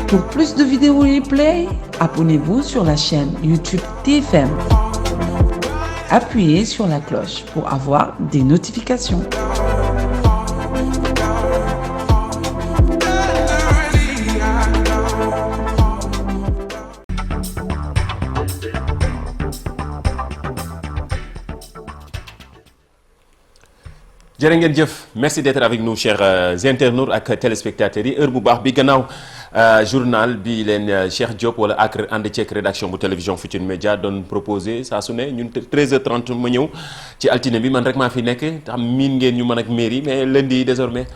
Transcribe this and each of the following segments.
Pour plus de vidéos replay, abonnez-vous sur la chaîne YouTube TFM. Appuyez sur la cloche pour avoir des notifications. jërë ngeen jëf merci d'être avec nous chers internautes ak téléspectateurs yi heure bu baax bi gannaaw journal bi leen Cheikh Diop wala ak ànd ceeg rédaction bu télévision Futurs Médias doon proposé saa su ne ñun 13h30 ma ñëw ci altine bi man rek maa fi nekk xam miin ngeen ñu mën ak mairie mais lundi désormais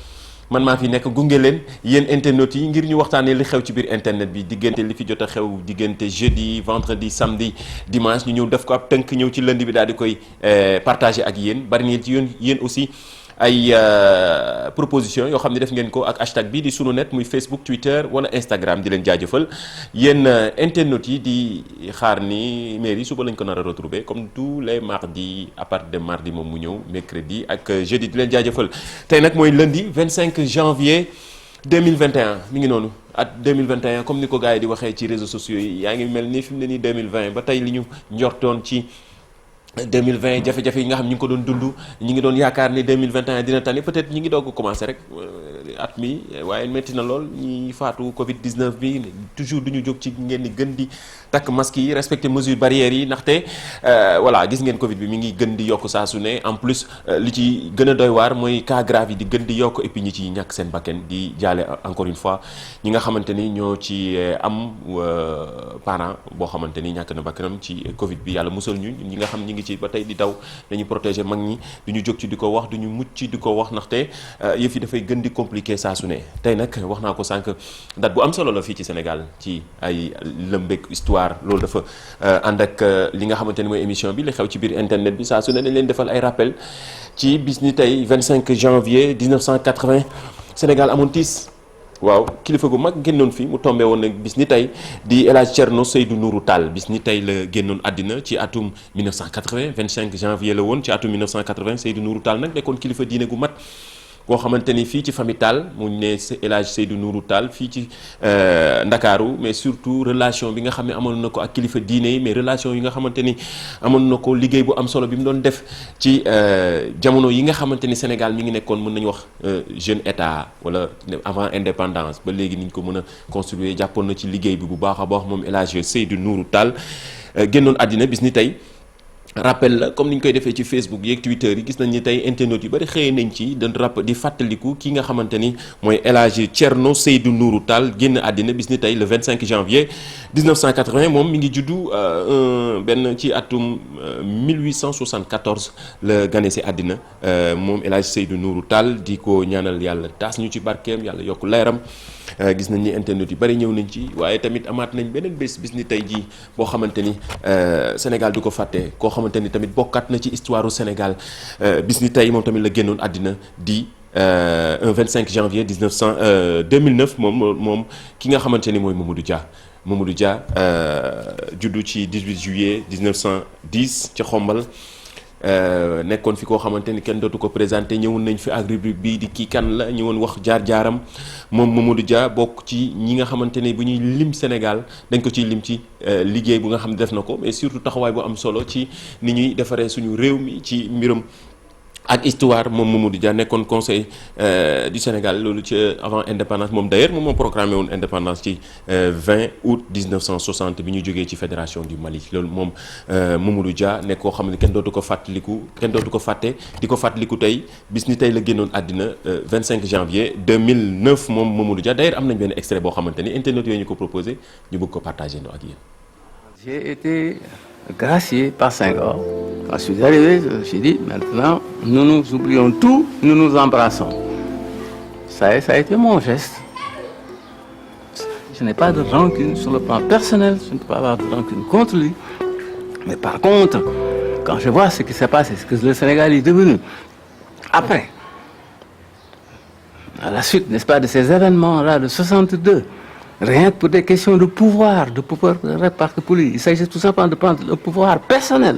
man maa fi nekk gunge leen yéen internautes yi ngir ñu waxtaanee li xew ci biir internet bi diggante li fi jot a xew diggante jeudi vendredi samedi dimanche ñu ñëw def ko ab tënk ñëw ci lundi bi daal di koy partager ak yéen bari na ci yéen aussi ay proposition yoo xam ne def ngeen ko ak hashtag bi di sunu net muy Facebook Twitter wala Instagram di leen jaajëfal yéen internautes yi di xaar ni mairie suba lañ ko nar a retrouver comme tous les mardis à partir de mardi moom mu ñëw mercredi ak jeudi di leen jaajëfal tey nag mooy lundi 25 janvier 2021 mi ngi noonu at 2021 comme ni ko gars yi di waxee ci réseaux sociaux yi yaa ngi mel ni fi mu ne nii 2020 ba tey li ñu njortoon ci 2020 jafe-jafe yi nga xam ñu ngi ko doon dund ñi ngi doon yaakaar ni 2021 dina tane peut-être ñi ngi doog a commencé rek at mi waaye métti na lool ñi faatu Covid 19 bi toujours duñu jóg ci ngeen di gën di takk masque yi respecter mesures barrières yi ndaxte voilà gis ngeen Covid bi mi ngi gën di yokk saa su ne en plus li ci gën a doy waar mooy cas grave yi di gën di yokk et puis ñi ci ñàkk seen bakken di jaale encore une fois ñi nga xamante ni ñoo ci am parent boo xamante ni ñàkk na bakkanam ci Covid bi yàlla musal ñu ñi nga xam ñi ngi ci ba tey di daw dañuy protéger mag ñi duñu jóg ci di ko wax duñu mucc ci di ko wax ndaxte yëf yi dafay gën di compliqué saa su ne tey nag wax naa ko sànq date bu am solo la fii ci Sénégal ci ay lëmbëg histoire loolu dafa ànd ak li nga xamante ni mooy émission bi li xew ci biir internet bi saa su ne dañ leen defal ay rappel ci bis ni tey 25 janvier 1980 Sénégal amoon tiis waaw kilifa gu mag génnoon fi mu tombé woon nag bis ni tey di El Hadj Thierno Seydou Nourou Tall bis ni tey la génnoon àddina ci atum 1980 25 janvier la woon ci atum 1980 Seydou Nourou Tall nag nekkoon kilifa diine gu mat koo xamante ni fii ci famille Tall mu ne El Hadj Seydou Nourou Tall fii ci Ndakaaru mais surtout relation bi nga xam ne amoon na ko ak kilifa diine yi mais relation yi nga xamante ni amoon na ko liggéey bu am solo bi mu doon def ci jamono yi nga xamante ni Sénégal mi ngi nekkoon mën nañu wax jeune état wala avant indépendance ba léegi ni ñu ko mën a construire jàppoon na ci liggéey bi bu baax a baax moom El Hadj Seydou Nourou Tall génnoon àddina bis ni tey. rappel la comme ni ñu koy defee ci Facebook yeeg Twitter yi gis nañ ni tey internautes yu bari xëyee nañ ci di fàttaliku ki nga xamante ni mooy El Hadj Thierno Seydou Nourou Tall génn àddina bis ni tey le 25 janvier 1980 moom mi ngi juddu benn ci atum 1874 la gane si àddina moom El Hadj Seydou Nourou Tall di ko ñaanal yàlla taas ñu ci barkeem yàlla yokk leeram gis nañ ni internet yu bari ñëw nañ ci waaye tamit amaat nañ beneen bis ni tey jii boo xamante ni Sénégal du ko fàtte koo xamante ni tamit bokkaat na ci histoire u Sénégal bis ni tey moom tamit la génnoon àddina di un 25 janvier 2009 moom ki nga xamante ni mooy Mamadou Dia juddu ci 18 juillet 1910 ca Xombal nekkoon fi koo xamante ni kenn dootu ko présenté ñëwoon nañ fi ak rubrique bii di kii kan la ñëwoon wax jaar-jaaram moom Mamadou Dia bokk ci ñi nga xamante ne bu ñuy lim Sénégal dañ ko ciy lim ci liggéey bu nga xam ne def na ko mais surtout taxawaay bu am solo ci ni ñuy defaree suñu réew mi ci mbirum ak histoire moom Mamadou Dia nekkoon conseil du Sénégal loolu ci avant indépendance moom d'ailleurs moom moo programmé woon indépendance ci 20 août 1960 bi ñu jógee ci fédération du Mali loolu moom Mamadou Dia nekk koo xam ne kenn dootu ko fàtte di ko fàttaliku tey bis ni tey la génnoon àddina 25 janvier 2009 moom Mamadou Dia d'ailleurs am nañ benn extrait boo xamante ni internet yooyu ñu ko proposé ñu bëgg ko partagé ndoo ak yéen. J'ai été gracié par Senghor. Quand je suis arrivé, j'ai dit, maintenant, nous nous oublions tout, nous nous embrassons. Ça a été mon geste. Je n'ai pas de rancune sur le plan personnel, je ne peux pas avoir de rancune contre lui. Mais par contre, quand je vois ce qui s'est passé, ce que le Sénégal est devenu, après, à la suite, n'est-ce pas, de ces événements-là de 62, rien que pour des questions de pouvoir parce que pour lui, il s'agit tout simplement de prendre le pouvoir personnel,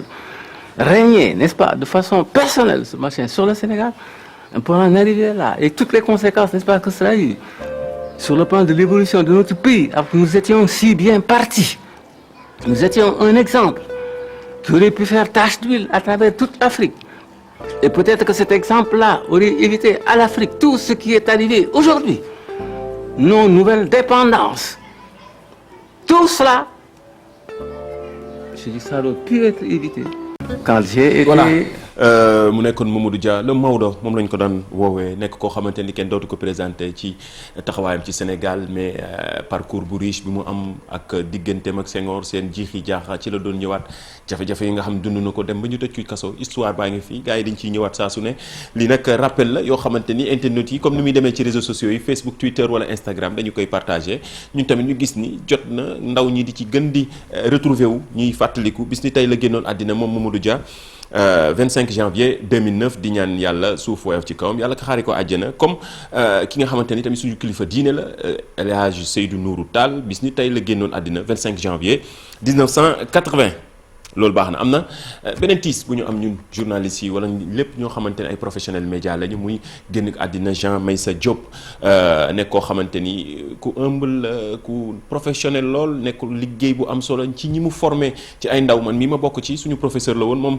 régner, n'est-ce pas, de façon personnelle, ce machin sur le Sénégal, pour en arriver là, et toutes les conséquences, n'est-ce pas, que cela a eu. sur le plan de l'évolution de notre pays, alors que nous étions si bien partis. Nous étions un exemple qui aurait pu faire tache d'huile à travers toute l'Afrique. Et peut-être que cet exemple-là aurait évité à l'Afrique tout ce qui est arrivé aujourd'hui. Nos nouvelles dépendances. Tout cela, je dis ça aurait pu être évité. Quand j'ai été... Voilà. mu nekkoon Mamadou Dia le Maodo moom lañ ko daan woowee nekk koo xamante ni kenn dootu ko présenté ci taxawaayam ci Sénégal mais parcours bu riche bi mu am ak digganteem ak Senghor seen jiixi jaaxa ci la doon ñëwaat jafe-jafe yi nga xam dund na ko dem ba ñu tëj ko kaso histoire baa ngi fii gars yi dañ ciy ñëwaat saa su ne lii nag rappel la yoo xamante ni internet yi comme ni muy demee ci réseaux sociaux yi Facebook Twitter wala Instagram dañu koy partagé ñun tamit ñu gis ni jot na ndaw ñi di ci gën di retrouver wu ñuy fàttaliku bis ni tey la génnoon àddina moom Mamadou Dia 25 janvier 2009 di ñaan yàlla suuf woyof ci kawam yàlla ka xaari ko àjjana comme ki nga xamante ni tamit suñu kilifa diine la El Hadj Seydou Nourou Tall bis ni tey la génnoon àddina 25 janvier 1980 loolu baax na am na beneen tiis bu ñu am ñun journalistes yi wala lépp ñoo xamante ne ay professionnels médias lañu muy génn àddina Jean Meissa Diop nekk koo xamante ni ku humble ku professionnel lool nekk liggéey bu am solo ci ñi mu formé ci ay ndaw man mii ma bokk ci suñu professeur la woon moom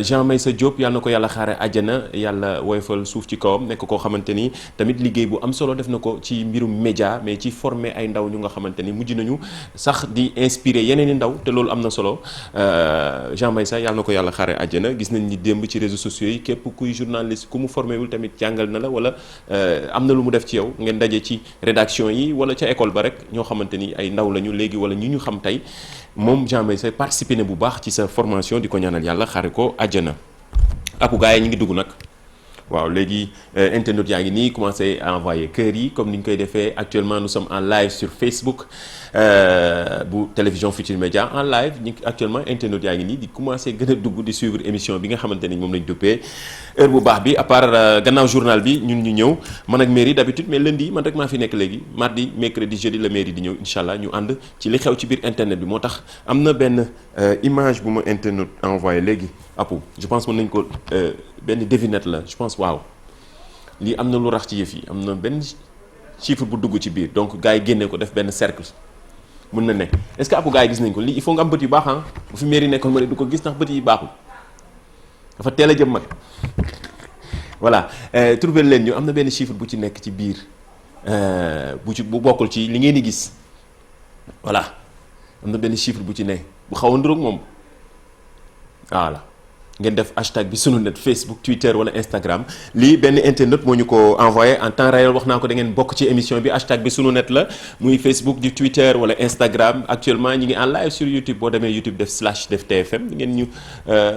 Jean Meissa Diop yàlla na ko yàlla xaare àjjana yàlla woyfal suuf ci kawam nekk koo xamante ni tamit liggéey bu am solo def na ko ci mbirum média mais ci formé ay ndaw ñu nga xamante ni mujj nañu sax di inspiré yeneen i ndaw te loolu am na solo. Jean Meissa yàlla na ko yàlla xaare àjjana gis nañ ni démb ci réseaux sociaux yi képp kuy journaliste ku mu formé wul tamit jàngal na la wala am na lu mu def ci yow ngeen daje ci rédaction yi wala ca école ba rek ñoo xamante ni ay ndaw lañu léegi wala ñu xam tey moom Jean Meissa participé na bu baax ci sa formation di ko ñaanal yàlla xaare ko àjjana. Apu gars yi ñu ngi dugg nag waaw léegi internet yaa ngi nii commencé à envoyer cœur yi comme ni ñu koy defee actuellement nous sommes en live sur Facebook bu télévision Futurs Médias en live ñu actuellement internet yaa ngi nii di commencé gën a dugg di suivre émission bi nga xamante ni moom lañ duppee heure bu baax bi à part gannaaw journal bi ñun ñu ñëw man ak mairie d'habitude mais lundi man rek maa fi nekk léegi mardi mercredi jeudi la mairie di ñëw incha allah ñu ànd ci li xew ci biir internet bi moo tax am na benn image bu ma internet envoyé léegi Apu je pense mën nañ ko benn devinette la je pense waaw lii am na lu rax ci yëf yi am na benn chiffre bu dugg ci biir donc gars yi génne ko def benn cercle mën na ne est-ce que Apu gars yi gis nañ ko lii il faut nga am bët yu baax ah bu fi mairie nekkoon ma ne du ko gis ndax bët yi baaxul dafa teel a jëm mag voilà trouver leen ñu am na benn chiffre bu ci nekk ci biir bu bokkul ci li ngeen di gis voilà am na benn chiffre bu ci ne bu xaw a nduróog moom voilà ngeen def hashtag bi sunu net Facebook Twitter wala Instagram lii benn internet moo ñu ko envoyé en temps réel wax naa ko da ngeen bokk ci émission bi hashtag bi sunu net la muy Facebook di Twitter wala Instagram actuellement ñi ngi en live sur YouTube boo demee YouTube def /TFM ngeen ñu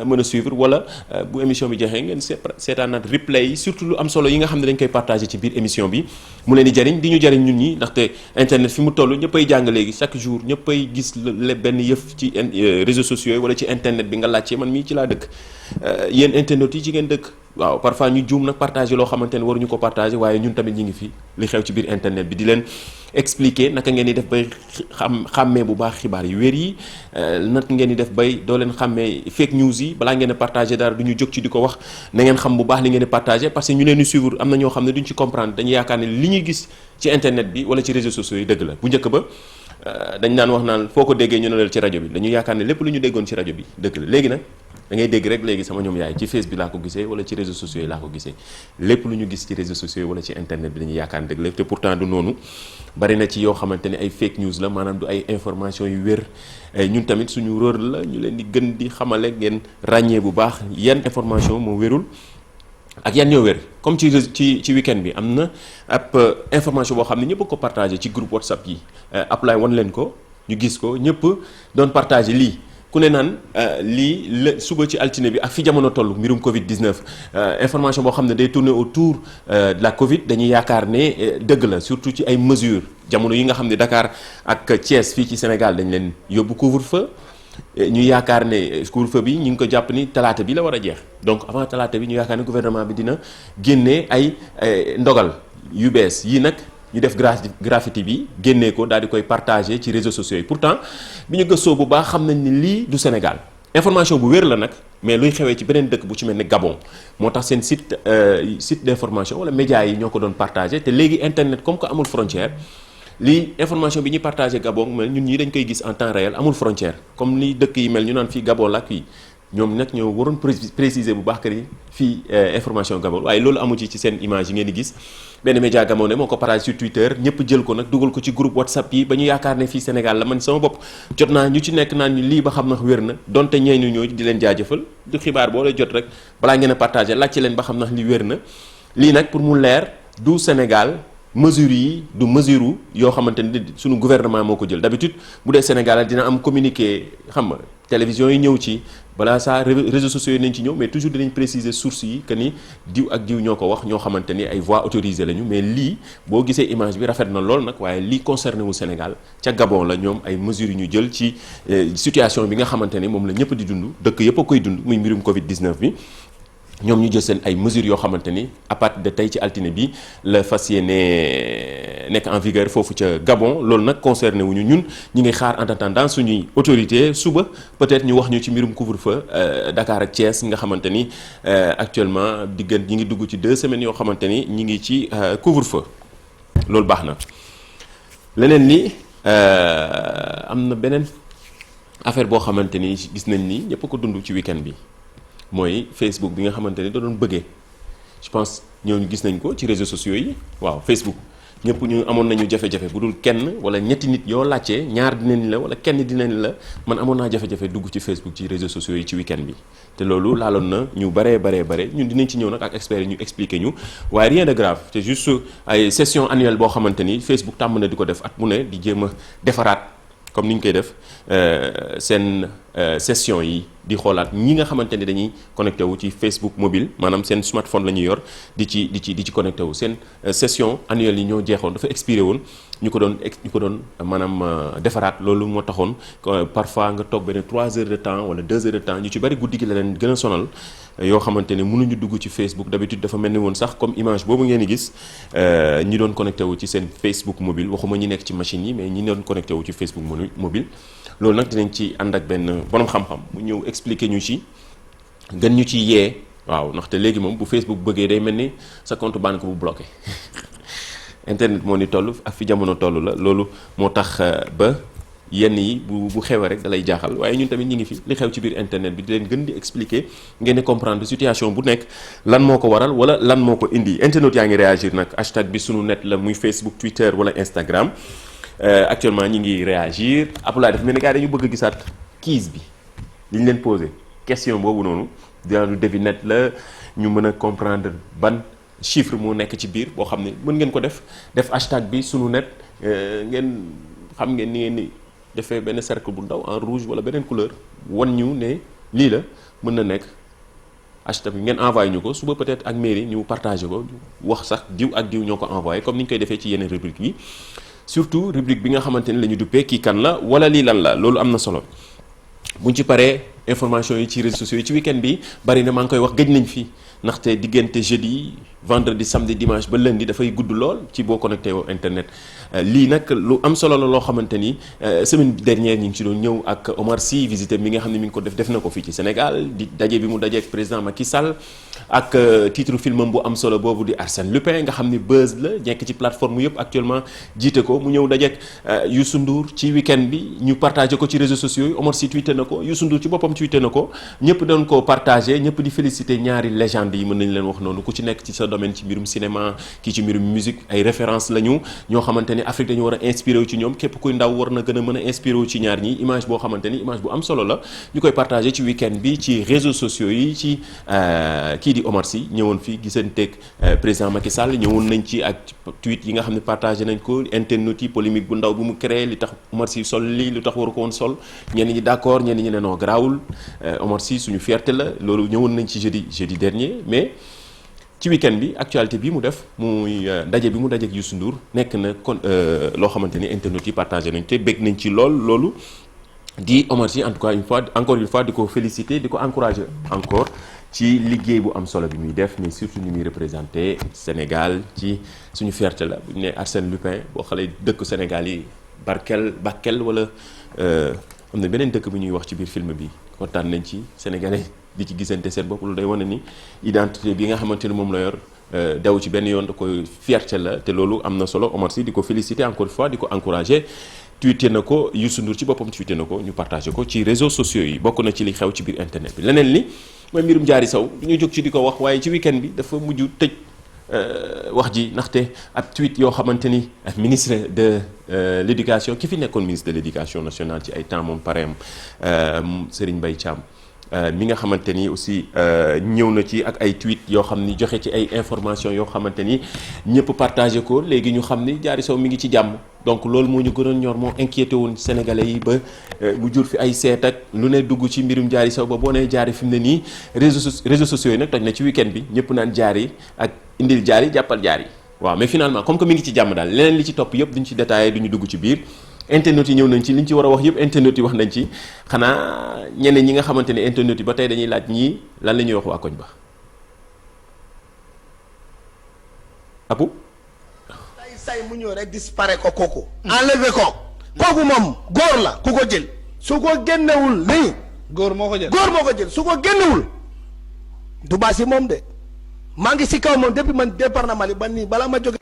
mën a suivre wala bu émission bi jeexee ngeen seetaanaat replay yi surtout lu am solo yi nga xam ne dañ koy partagé ci biir émission bi mu leen di jariñ di ñu jariñ ñun ñi ndaxte internet fi mu toll ñëppay jàng léegi chaque jour ñëppay gis le benn yëf ci réseaux sociaux yi wala ci internet bi nga laajte man mii ci laa dëkk yéen internet yi ci ngeen dëkk waaw parfois ñu juum nag partagé loo xamante ne waruñu ko partagé waaye ñun tamit ñi ngi fi li xew ci biir internet bi di leen expliquer naka ngeen di def bay xàmmee bu baax xibaar yu wér yi naka ngeen di def bay doo leen xàmmee fake news yi balaa ngeen a partagé dara du ñu jóg ci di ko wax na ngeen xam bu baax li ngeen di partagé parce que ñu leen di suivre am na ñoo xam ne duñ ci comprendre dañuy yaakaar ne li ñuy gis ci internet bi wala ci réseaux sociaux yi dëgg la bu njëkk ba dañ naan wax naan foo ko déggee ñu ne la ci rajo bi dañuy yaakaar ne lépp lu ñu déggoon ci rajo bi dëgg la léegi nag da ngay dégg rek léegi sama ñoom yaay ci face bi laa ko gisee wala ci réseaux sociaux yi laa ko gisee lépp lu ñu gis ci réseaux sociaux yi wala ci internet bi dañuy yaakaar ne dëgg la te pourtant du noonu bari na ci yoo xamante ne ay fake news la maanaam du ay information yu wér ñun tamit suñu rôle la ñu leen di gën di xamale ngeen ràññee bu baax yan information moo wérul ak yan ñoo wér comme ci week-end bi am na ab information boo xam ne ñëpp ko partagé ci groupe WhatsApp yi appelé wan leen ko ñu gis ko ñëpp doon partagé lii ku ne naan lii la suba ci altine bi ak fi jamono toll mbirum Covid 19 information boo xam ne day tourner autour de la Covid dañuy yaakaar ne dëgg la surtout ci ay mesures jamono yi nga xam ne Dakar ak Thiès fii ci Sénégal dañ leen yóbbu couvre-feu ñu yaakaar ne couvre-feu bi ñu ngi ko jàpp ni talaata bi la war a jeex donc avant talaata bi ñu yaakaar ne gouvernement bi dina génnee ay ndogal yu bees yii nag. ñu def graffiti bi génnee ko daal di koy partagé ci réseaux sociaux yi pourtant bi ñu gëstoo bu baax xam nañ ni lii du Sénégal information bu wér la nag mais luy xewee ci beneen dëkk bu ci mel ni Gabon moo tax seen site d'information wala médias yi ñoo ko doon partagé te léegi internet comme que amul frontière lii information bi ñuy partagé Gabon mel ñun ñii dañ koy gis en temps réel amul frontière comme ni dëkk yi mel ñu naan fii Gabon la fii ñoom nag ñoo waroon préciser bu baax que ni fii information Gabon waaye loolu amu ci seen image yi ngeen di gis benn média gabonais moo ko partagé sur Twitter ñëpp jël ko nag dugal ko ci groupe WhatsApp yi ba ñu yaakaar ne fii Sénégal la man sama bopp jot naa ñu ci nekk naan ñu lii ba xam na wér na donte ñeeñu ñoo di leen jaajëfal du xibaar boo lay jot rek balaa ngeen a partagé laajte leen ba xam na li wér na lii nag pour mu leer du Sénégal mesures yi du mesure yoo xamante ni suñu gouvernement moo ko jël d'habitude bu dee Sénégal dina am communiqué xam nga télévision yi ñëw ci balaa saa réseaux sociaux yi nañ ci ñëw mais toujours dinañ préciser source yi que ni diw ak diw ñoo ko wax ñoo xamante ni ay voix autorisées lañu mais lii boo gisee image bi rafet na lool nag waaye lii concerné wu Sénégal ca Gabon la ñoom ay mesures yu ñu jël ci situation bi nga xamante ni moom la ñëpp di dund dëkk yëpp a koy dund muy mbirum Covid 19 bi. ñoom ñu jël seen ay mesures yoo xamante ni à partir de tey ci altine bi la fas yéene nekk en vigueur foofu ca Gabon loolu nag concerné wuñu ñun ñu ngi xaar en attendant suñuy autorité suba peut-être ñu wax ñu ci mbirum couvre-feu Dakar ak Thiès nga xamante ni actuellement diggante ñi ngi dugg ci 2 semaines yoo xamante ni ñi ngi ci couvre-feu loolu baax na leneen li am na beneen affaire boo xamante ni gis nañ ni ñëpp ko dund ci week-end bi mooy Facebook bi nga xamante ni da doon bëggee je pense ñooñu gis nañ ko ci réseaux sociaux yi waaw Facebook ñëpp ñu amoon nañu jafe-jafe bu dul kenn wala ñetti nit yoo laajtee ñaar dinañ la wala kenn dinañ la man amoon naa jafe-jafe dugg ci Facebook ci réseaux sociaux yi ci week-end bi te loolu laaloon na ñu bare ñun dinañ ci ñëw nag ak experts yi ñu expliquer ñu waaye rien de grave c'est juste ay session annuelle boo xamante ni Facebook tàmm na di ko def at mu ne di jéem a defaraat comme ni ñu koy def seen session yi di xoolaat ñi nga xamante ni dañuy connecté wu ci Facebook mobile maanaam seen smartphone la ñuy yor di ci connecté wu seen session annuelle yi ñoo jeexoon dafa expiré woon ñu ko doon maanaam defaraat loolu moo taxoon parfois nga toog benn 3 heures de temps wala 2 heures de temps ñu ci bari guddi gi la leen gën a sonal yoo xamante ne mënuñu dugg ci Facebook d'habitude dafa mel ni woon sax comme image boobu ngeen di gis ñi doon connecté wu ci seen Facebook mobile waxuma ñi nekk ci machine yi mais ñi doon connecté wu ci Facebook mobile loolu nag dinañ ci ànd ak benn borom xam-xam mu ñëw expliquer ñu ci gën ñu ci yee waaw ndaxte léegi moom bu Facebook bëggee day mel ni sa compte banque bu bloqué internet moo ni toll ak fi jamono toll la loolu moo tax ba yenn yi bu xewee rek dalay jaaxal waaye ñun tamit ñi ngi fi li xew ci biir internet bi di leen gën di expliquer ngeen di comprendre situation bu nekk lan moo ko waral wala lan moo ko indi internet yaa ngi réagir nag hashtag bi sunu net la muy Facebook Twitter wala Instagram actuellement ñi ngi réagir Abdoulaye dafa mel ni gars dañu bëgg a gisaat quiz bi li ñu leen posé question boobu noonu daanu devinette la ñu mën a comprendre ban chiffre moo nekk ci biir boo xam ne mën ngeen ko def hashtag bi sunu net ngeen xam ngeen ni ngeen ni defee benn cercle bu ndaw en rouge wala beneen couleur wan ñu ne lii la mën na nekk hashtag bi ngeen envoyé ñu ko suba peut-être ak mairie ñu partagé ko wax sax diw ak diw ñoo ko envoyé comme ni ñu koy defee ci yeneen rubrique yi surtout rubrique bi nga xamante ni la ñu duppee kii kan la wala lii lan la loolu am na solo buñ ci paree information yi ci réseaux sociaux yi ci week-end bi bari na maa ngi koy wax gëj nañ fi ndaxte diggante jeudi vendredi samedi dimanche ba lundi dafay gudd lool ci boo connecté woo internet lii nag lu am solo la loo xamante ni semaine dernière ñu ngi ci doon ñëw ak Omar Sy visite mi nga xam ne mi ngi ko def na ko fii ci Sénégal di daje bi mu daje ak président Macky Sall ak titre filmam bu am solo boobu di Arsène Lupin nga xam ni buzz la nekk ci plateforme yëpp actuellement jiite ko mu ñëw daje ak Youssou Ndour ci week-end bi ñu partagé ko ci réseaux sociaux yi Omar Sy tweeté na ko Youssou Ndour ci boppam tweeté na ko ñëpp doon ko partagé ñëpp di félicité ñaari légende yi mën nañu leen wax noonu ku ci nekk ci sa domaine ci mbirum cinéma kii ci mbirum musique ay référence lañu ñoo xamante ni Afrique dañu war a inspiré wu ci ñoom képp kuy ndaw war na gën a mën a inspiré wu ci ñaar ñi image boo xamante ni image bu am solo la ñu koy partagé ci week-end bi ci réseaux sociaux yi ci kii di Omar Sy ñëwoon fi gisanteeg président Macky Sall ñëwoon nañ ci ak tweet yi nga xam ne partagé nañ ko internautes yi polémique bu ndaw bu mu créé li tax Omar Sy sol lii lu tax waru ko woon sol ñenn ñi d'accord ñenn ñi ne non garaawul Omar Sy suñu fierté la loolu ñëwoon nañ ci jeudi dernier mais ci week-end bi actualité bi mu def muy daje bi mu daje ak Youssou Ndour nekk na kon loo xamante ni internautes yi partagé nañ te bég nañ ci loolu di Omar Sy en tout cas encore une fois di ko féliciter di ko encourager encore ci liggéey bu am solo bi muy def mais surtout ni muy représenté Sénégal ci suñu fierté la bu ñu nee Arsène Lupin boo xale dëkk Sénégal yi Bakel wala am na beneen dëkk bu ñuy wax ci biir film bi kontaan nañ ci sénégalais di ci gisante seen bopp loolu day wane ni identité bi nga xamante ni moom la yor daw ci benn yoon da koy fierté la te loolu am na solo Omar Sy di ko féliciter encore une fois di ko encourager tweeté na ko Youssou Ndour ci boppam tweeté na ko ñu partagé ko ci réseaux sociaux yi bokk na ci li xew ci biir internet bi leneen li mooy mbirum Diary Sow du ñu jóg ci di ko wax waaye ci week-end bi dafa mujj tëj wax ji ndaxte ab tweet yoo xamante ni ak ministre de l'éducation ki fi nekkoon ministre de l'éducation nationale ci ay temps moom pareem Serigne Mbaye Thiam mi nga xamante ni aussi ñëw na ci ak ay tweet yoo xam ni joxe ci ay information yoo xamante ni ñëpp partagé ko léegi ñu xam ni Diary Sow mi ngi ci jàmm donc loolu moo ñu gënoon ñor moo inquiété woon sénégalais yi ba mu jur fi ay seet ak lu ne dugg ci mbirum Diary Sow ba boo nee Diary fi mu ne nii réseaux sociaux yi nag toj na ci week-end bi ñëpp naan Diary ak indil Diary jàppal Diary waaw mais finalement comme que mi ngi ci jàmm daal leneen li ci topp yëpp duñ ci détaillé duñu dugg ci biir internet yi ñëw nañ ci li ñu ci war a wax yëpp internet yi wax nañ ci xanaa ñeneen ñi nga xamante ne internet yi ba tey dañuy laaj ñii lan la ñuy wax waa koñ ba apu say mu ñëw rek disparaît ko kooku enlevé ko kooku moom góor la ku ko jël su ko génnewul nii góor moo ko jël su ko génnewul du baasi moom de maa ngi si kaw moom depuis man départ na Mali ba nii balaa ma jóge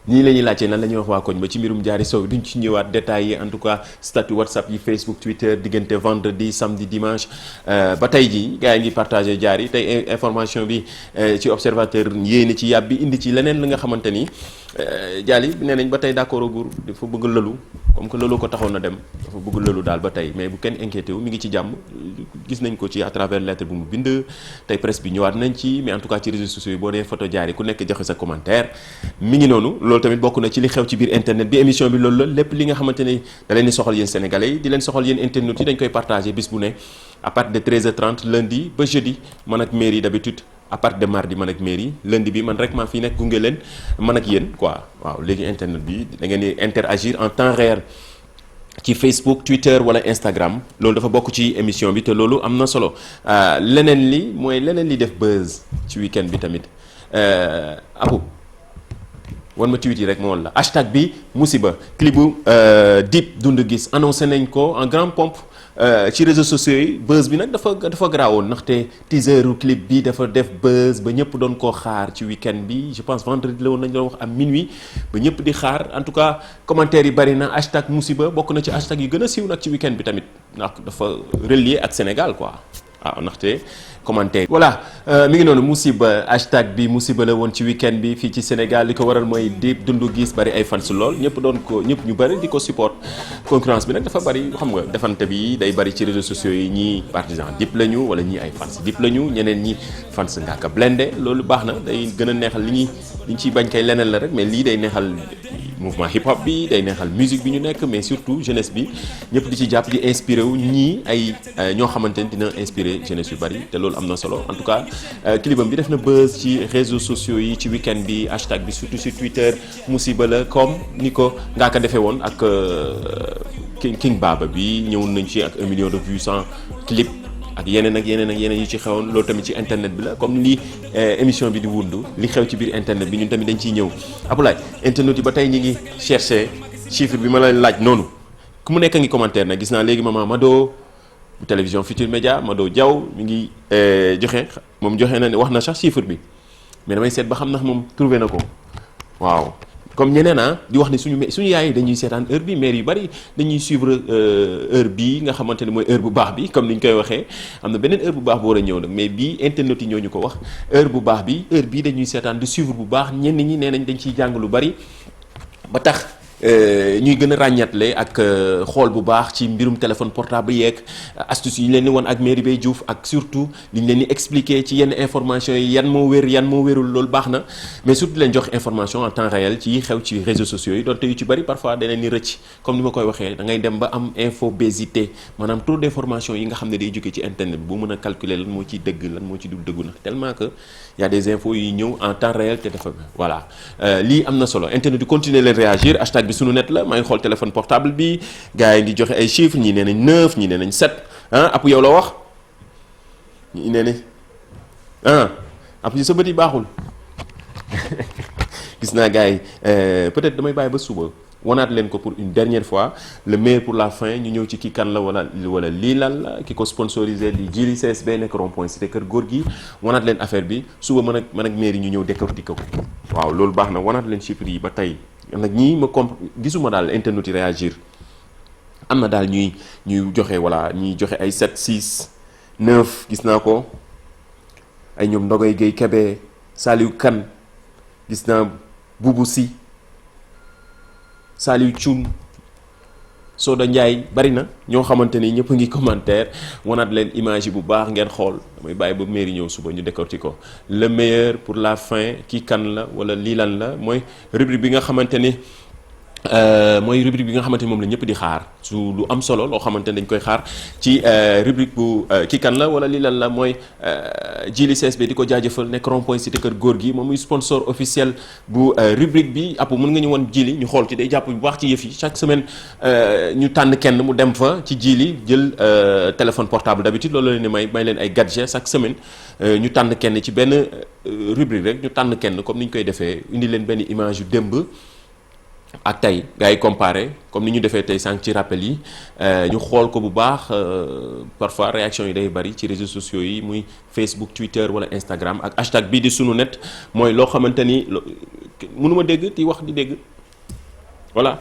ñii la ñuy laajte nan la ñuy wax waa koñ ba ci mbirum Diary Sow duñ ci ñëwaat détails yi en tout cas statut WhatsApp yi Facebook Twitter diggante vendredi samedi dimanche ba tey jii gars yi ngi partagé Diary tey information bi ci observateur yéeni ci yàb bi indi ci leneen li nga xamante ni Diary nee nañ ba tey d'accord agur dafa bëgg lëlu comme que lëlu ko taxoon na dem dafa bëgg lëlu daal ba tey mais bu kenn inquiété wu mi ngi ci jàmm gis nañ ko ci à travers lettre bu mu bind tey presse bi ñëwaat nañ ci mais en tout cas ci réseaux sociaux yi boo dee photo Diary ku nekk joxe sa commentaire mi ngi noonu loolu tamit bokk na ci li xew ci biir internet bi émission bi loolu la lépp li nga xamante ni da leen di soxal yéen sénégalais yi di leen soxal yéen internet yi dañ koy partagé bis bu ne à partir de 13h30 lundi ba jeudi man ak mairie d'habitude à partir de mardi man ak mairie lundi bi man rek maa fi nekk gunge leen man ak yéen quoi waaw léegi internet bi da ngeen di interagir en temps réel ci Facebook Twitter wala Instagram loolu dafa bokk ci émission bi te loolu am na solo leneen li def buzz ci week-end bi tamit apu wan ma tweet yi rek moo la hashtag bi musiba clip bu Dip Doundou Guiss annoncé nañ ko en grande pompe ci réseaux sociaux yi buzz bi nag dafa garaawoon ndaxte teaseru clip bi dafa def buzz ba ñëpp doon koo xaar ci week-end bi je pense vendredi la woon nañ doon wax am minuit ba ñëpp di xaar en tout cas commentaires yi bari na hashtag musiba bokk na ci hashtag yi gën a siiw nag ci week-end bi tamit ndax dafa relier ak Sénégal quoi waaw ndaxte commentaire voilà mi ngi noonu musiba hashtag bi musiba la woon ci week-end bi fii ci Sénégal li ko waral mooy Dip Doundou Guiss bari ay fans lool ñëpp ñu bari di ko support concurrence bi nag dafa bari xam nga defante bi day bari ci réseaux sociaux yi ñii partisan Dip lañu wala ñii ay fans Dip lañu ñeneen ñi fans Ngaaka Blindé loolu baax na day gën a neexal li ñu ciy bañ kay leneen la rek mais lii day neexal mouvement hip hop bi day neexal musique bi ñu nekk mais surtout jeunesse bi ñëpp di ci jàpp di inspiré wu ñii ay ñoo xamante ni dina inspiré jeunesse yu bari te loolu am na solo en tout cas clipam bi def na buzz ci réseaux sociaux yi ci week-end bi hashtag bi surtout sur Twitter musiba la comme ni ko ngaa ko defee woon ak King Baba bi ñëwoon nañ ci ak 1 million de vues sans clip ak yeneen yu ci xewoon loolu tamit ci internet bi la comme lii émission bi di wundu li xew ci biir internet bi ñun tamit dañ ciy ñëw Abdoulaye internet yi ba tey ñi ngi cherché chiffre bi ma la laaj noonu ku mu nekk ngi commentaire nag gis naa léegi maman Mado bu télévision Futur Média Mado Diaw mi ngi joxe na ne wax na sax chiffre bi mais damay seet ba xam ndax moom trouvé na ko waaw comme ñeneen di wax ne suñu yaay yi dañuy seetaan heure bi maire yu bari dañuy suivre heure bii nga xamante ne mooy heure bu baax bi comme ni ñu koy waxee am na beneen heure bu baax bu war a ñëw nag mais bii internet yi ñoo ñu ko wax heure bu baax bi heure bii dañuy seetaan di suivre bu baax ñenn ñi nee nañ dañ ciy jàng lu bari ba tax ñuy gën a ràññatle ak xool bu baax ci mbirum téléphone portable yeeg astuce yi ñu leen di won ak Mairie Bay Diouf ak surtout li ñu leen di expliquer ci yenn information yi yan moo wér yan moo wérul loolu baax na mais surtout leen jox information en temps réel ci xew ci réseaux sociaux yi donte yu ci bari parfois da leen di rëcc comme ni ma koy waxee da ngay dem ba am infobésité maanaam trop d'informations yi nga xam ne day jóge ci internet bi bu mën a calculer lan moo ciy dëgg lan moo ci dul dëggu nag tellement que y a des infos yi ñëw en temps réel te dafa voilà lii am na solo internet di continuer leen réagir hashtag bi sunu net la maa ngi xool téléphone portable bi gars yi ngi joxe ay chiffres ñii nee nañ 9 ñii nee nañ 7 app yow la wax ñii nee nañ app yi sa bët yi baaxul gis naa gars yi peut-être damay bàyyi ba suba wanaat leen ko pour une dernière fois le meilleur pour la fin ñu ñëw ci kii kan la wala lii lan la ki ko sponsorisé di Jili CSB nekk rond-point cité kër góor gi wanaat leen affaire bi suba man ak mairie ñu ñëw décortiquer ko waaw loolu baax na wanaat leen chiffres yi ba tey nag ñii ma gisuma daal internet yi réagir am na daal ñuy joxe voilà ñuy joxe ay 7 6 9 gis naa ko ay ñoom Ndogoy Gueye Kébé Saliou Kane gis naa Boubou Sy Saliou Thioune Soda Ndiaye bari na ñoo xamante ni ñëpp a ngi commentaire wanaat leen image yi bu baax ngeen xool damay bàyyi ba mairie ñëw suba ñu décortiquer ko le meilleur pour la fin kii kan la wala lii lan la mooy rubrique bi nga xamante ni moom la ñëpp di xaar su lu am solo loo xamante ni dañ koy xaar ci rubrique bu kii kan la wala lii lan la mooy Jili CSB di ko jaajëfal nekk rond-point cité kër góor gi moom muy sponsor officiel bu rubrique bi app mën nga ñu woon Jili ñu xool ci day jàpp bu baax ci yëf yi chaque semaine ñu tànn kenn mu dem fa ci Jili jël téléphone portable d'habitude loolu leen ni may leen ay gadget chaque semaine ñu tànn kenn ci benn rubrique rek ñu tànn kenn comme ni ñu koy defee indi leen benn image yu démb ak tey gars yi comparé comme ni ñu defee tey sànq ci rappel yi ñu xool ko bu baax parfois réaction yi day bari ci réseaux sociaux yi muy Facebook Twitter wala Instagram ak hashtag bii di sunu net mooy loo xamante ni mënuma dégg di wax di dégg voilà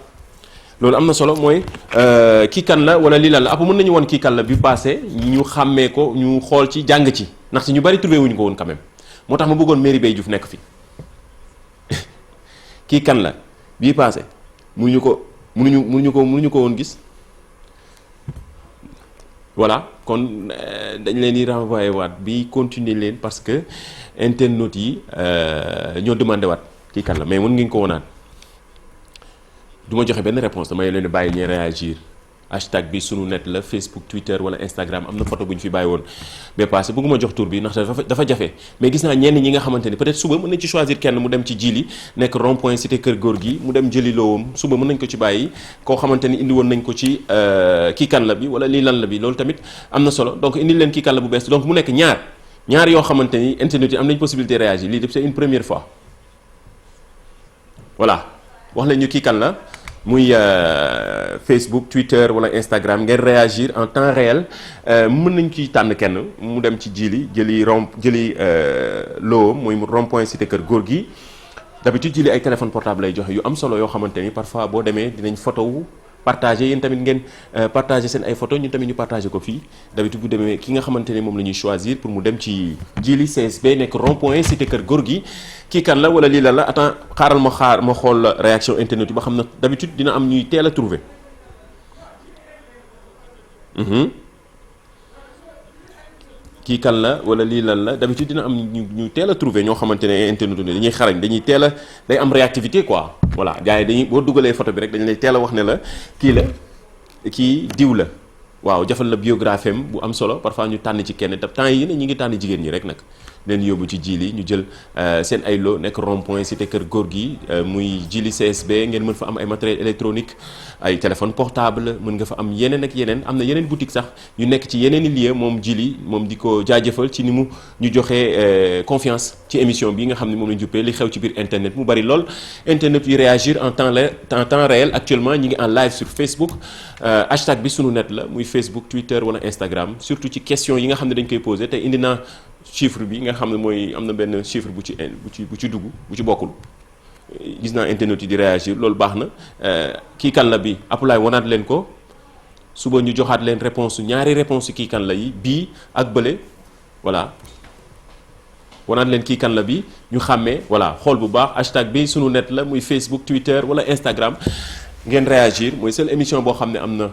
loolu am na solo mooy kii kan la wala lii lan la mën nañu woon kii kan la bi passé ñu xàmmee ko ñu xool ci jàng ci ndaxte ñu bari trouvé wuñu ko woon quand même moo tax ma bëggoon Merry Beye Diouf nekk fi kii kan la bii passé mënuñu ko woon gis voilà kon dañ leen di renvoyer waat bi continuer leen parce que internautes yi ñoo demandé waat kii kan la mais mën ngeen ko wonaat du ma joxe benn réponse damay leen bàyyi ñuy réagir hashtag bi sunu net la Facebook Twitter wala Instagram am na photo bu ñu fi bàyyi woon ba passé bëgguma jox tur bi ndax dafa jafe mais gis naa ñenn ñi nga xamante ni peut-être suba mën nañ ci choisir kenn mu dem ci Jili nekk rond-point cité kër góor gi mu dem jëli loowam suba mën nañ ko ci bàyyi koo xamante ni indi woon nañ ko ci kii kan la bi wala lii lan la bi loolu tamit am na solo donc indi leen kii kan la bu bees donc mu nekk ñaar yoo xamante ni internet yi am nañ possibilité réagir lii def c'est une première fois voilà wax leen ñu kii kan la muy Facebook Twitter wala Instagram ngeen réagir en temps réel mën nañ ci tànn kenn mu dem ci Jili jëli loo mooy rond-point cité kër góor gi d'habitude Jili ay téléphone portable lay joxe yu am solo yoo xamante ni parfois boo demee dinañ photo wu partagé yéen tamit ngeen partagé seen ay photo ñun tamit ñu partagé ko fii d'habitude bu demee ki nga xamante ne moom la ñuy choisir pour mu dem ci Jili CSB nekk rond-point cité kër góor gi kii kan la wala lii la attends xaaral ma xool réaction internet yi ba xam na d'habitude dina am ñuy teel a trouver kii kan la wala lii lan la d'habitude dina am ñu teel a trouver ñoo xamante ne internet yi dañuy xarañ dañuy teel a day am réactivité quoi voilà gars yi dañuy boo dugalee photo bi rek dañu lay teel a wax ne la kii diw la waaw jafal la biographie am bu am solo parfois ñu tànn ci kenn te temps yi ne ñi ngi tànn jigéen ñi rek nag leen yóbbu ci Jili ñu jël seen ay lo nekk rond-point cité kër góor gi muy Jili CSB ngeen mën fa am ay matériel électronique ay téléphone portable mën nga fa am yeneen ak yeneen am na yeneen boutique sax yu nekk ci yeneen i lieu moom Jili moom di ko jaajëfal ci ni mu ñu joxee confiance ci émission bi nga xam ne moom lañu juppee li xew ci biir internet mu bari lool internet yu réagir en temps réel actuellement ñi ngi en live sur Facebook hashtag bi sunu net la muy Facebook Twitter wala Instagram surtout ci question yi nga xam ne dañ koy posé te indi naa chiffre bi nga xam ne mooy am na benn chiffre bu ci dugg bu ci bokkul gis naa internet yi di réagir loolu baax na kii kan la bi apulaay wanaat leen ko suba ñu joxaat leen réponse ñaari réponse kii kan la yi bii ak bële voilà wanaat leen kii kan la bi ñu xàmmee voilà xool bu baax hashtag bi sunu net la muy Facebook Twitter wala Instagram ngeen réagir mooy seule émission boo xam ne am na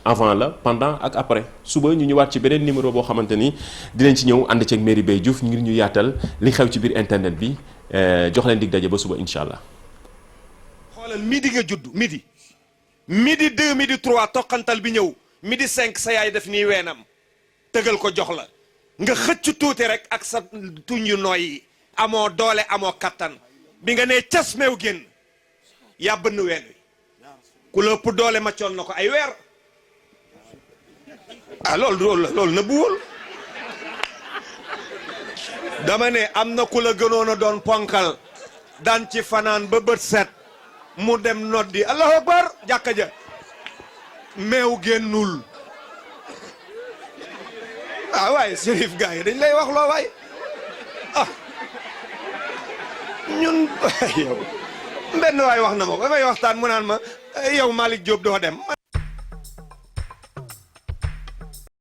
avant la pendant ak après suba ñu ñëwaat ci beneen numéro boo xamante ni dinañ ci ñëw ànd ceeg Merry Beye Diouf ngir ñu yaatal li xew ci biir internet bi jox leen dig daje ba suba incha allah. xoolal midi nga judd midi 2 midi 3 toqantal bi ñëw midi 5 sa yaay def nii weenam tëgal ko jox la nga xëcc tuuti rek ak sa tuñ yu nooy yi amoo doole amoo kattan bi nga nee cas meew génn yaa bënn ween wi ku la ëpp doole maccoon na ko ay weer. ah loolu na buwul dama ne am na ku la gënoon a doon ponkal daan ci fanaan ba bët set mu dem noddi allahu akbar jàkka ja meew génnul waaye Chérif gars yi dañ lay wax loo waay ñun yow benn waay wax na ma ko damay waxtaan mu naan ma yow Malick Diop doo dem